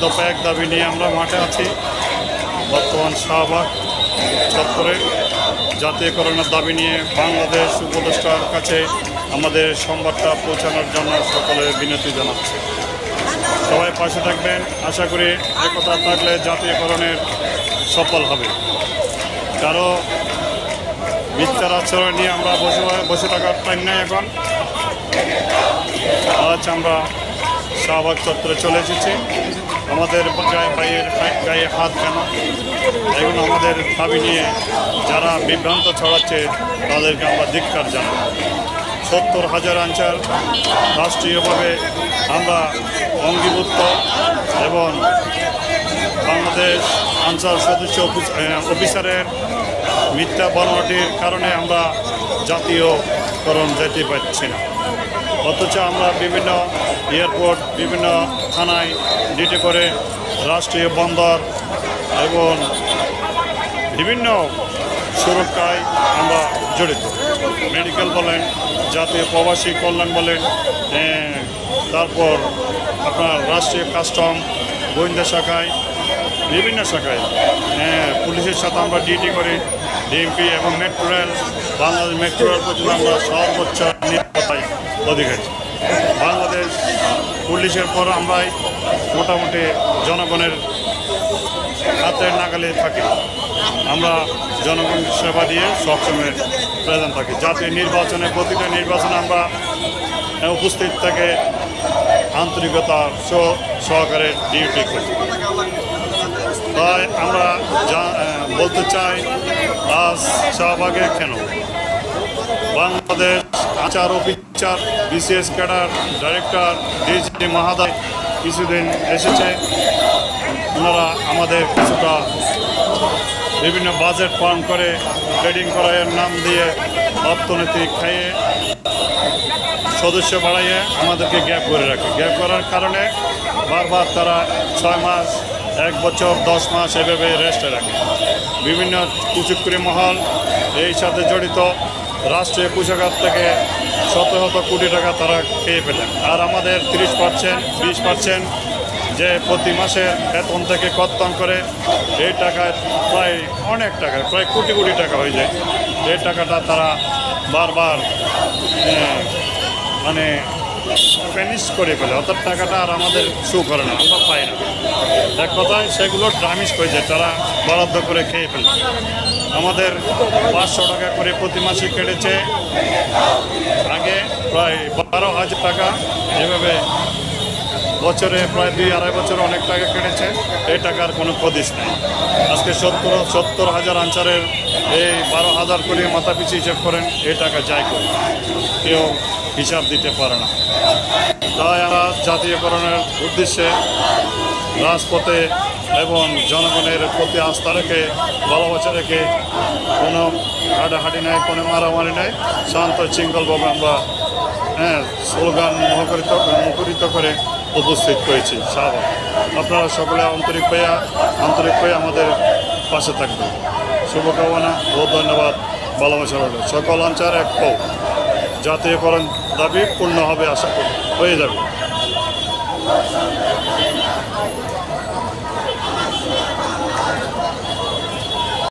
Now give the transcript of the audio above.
দফা এক দাবি নিয়ে আমরা মাঠে আছি। বর্তমান শাহবাগ চত্বরে জাতীয়করণের দাবি নিয়ে বাংলাদেশ উপদেষ্টার কাছে আমাদের সংবাদটা পৌঁছানোর জন্য সকলে বিনতি জানাচ্ছি। সবাই পাশে থাকবেন। আশা করি একতা থাকলে জাতীয়করণের সফল হবে। কারো মিথ্যার আচরণ নিয়ে আমরা বসে থাকার টাইম নেই এখন। আজ আমরা শাহবাগ চত্বরে চলে এসেছি। আমাদের গায়ে হাত কেন, এগুলো আমাদের দাবি নিয়ে যারা বিভ্রান্ত ছড়াচ্ছে তাদেরকে আমরা ধিক্কার জানাই। ৭০,০০০ আনসার রাষ্ট্রীয়ভাবে আমরা অঙ্গীভূত এবং বাংলাদেশ আনসার সদস্য অফিসারের মিথ্যা বর্ণনাটির কারণে আমরা জাতীয়করণ যেতে পারছি না। অথচ আমরা বিভিন্ন এয়ারপোর্ট, বিভিন্ন থানায় ডিউটি করে রাষ্ট্রীয় বন্দর এবং বিভিন্ন সুরক্ষায় আমরা জড়িত। মেডিকেল বলেন, জাতীয় প্রবাসী কল্যাণ বলেন, তারপর আপনার রাষ্ট্রীয় কাস্টম, গোয়েন্দা শাখায়, বিভিন্ন শাখায় পুলিশের সাথে আমরা ডিউটি করি। ডিএমপি এবং metro rail, Bangladesh metro rail পর্যন্ত আমরা সর্বোচ্চ নিরাপত্তায় অধিকারী। বাংলাদেশ পুলিশের পর আমরাই মোটামুটি জনগণের হাতের নাগালে থাকি। আমরা জনগণের সেবা দিয়ে সবসময় প্রেজেন্ট থাকি। জাতীয় নির্বাচনে, প্রতিটা নির্বাচনে আমরা উপস্থিত থেকে আন্তরিকতার সহকারে ডিউটি করি। তাই আমরা বলতে চাই, আজ শাহবাগে কেন বাংলাদেশ আচার officer, BCS cadre, director, DG মহোদয় কিছুদিন এসেছে। ওনারা আমাদের কিছুটা বিভিন্ন বাজেট ফার্ম করে ট্রেডিং করার নাম দিয়ে অর্থনীতি খাইয়ে সদস্য বাড়াইয়ে আমাদেরকে গ্যাপ করে রাখে। গ্যাপ করার কারণে বারবার তারা 6 মাস, 1 বছর, 10 মাস এভাবে রেস্টে রাখে। বিভিন্ন কুচুকরি মহল এই সাথে জড়িত রাষ্ট্রীয় কোষাগার থেকে শত শত কোটি টাকা তারা খেয়ে ফেলেন। আর আমাদের 30%, 20% যে প্রতি মাসের বেতন থেকে কর্তন করে, এই টাকায় প্রায় অনেক টাকা, প্রায় কোটি কোটি টাকা হয়ে যায়। এই টাকাটা তারা বারবার মানে ভ্যানিশ করে ফেলে, অর্থাৎ টাকাটা আর আমাদের শো করে না, আমরা পাই না। এক কথায় সেগুলো ড্রামিশ হয়ে যায়, তারা বরাদ্দ করে খেয়ে ফেলে। আমাদের 500 টাকা করে প্রতি মাসে কেটেছে, আগে প্রায় 12,000 টাকা, এভাবে বছরে প্রায় 2-2.5 বছর অনেক টাকা কেটেছে। এই টাকার কোনো প্রদিশ নেই। আজকে 70,000 আনসারের এই 12,000 করে মাথা পিছু হিসাব করেন, এই টাকা যাই করে কেউ হিসাব দিতে পারে না। তাই আমরা জাতীয়করণের উদ্দেশ্যে রাজপথে এবং জনগণের প্রতি আস্থা রেখে, ভালোবাসা রেখে, কোনো হাঁটাহাঁটি নেই, কোনো মারামারি নেই, শান্ত শৃঙ্খলভাবে আমরা স্লোগান মুখরিত করে উপস্থিত হয়েছি শাহবাগ। আপনারা সকলে আন্তরিক হয়ে আমাদের পাশে থাকবেন। শুভকামনা ও ধন্যবাদ। ভালোবাসা রইল। সকল আনসার এক পাও। জাতীয়করণ দাবি পূর্ণ হবে, আশা করি হয়ে যাবে।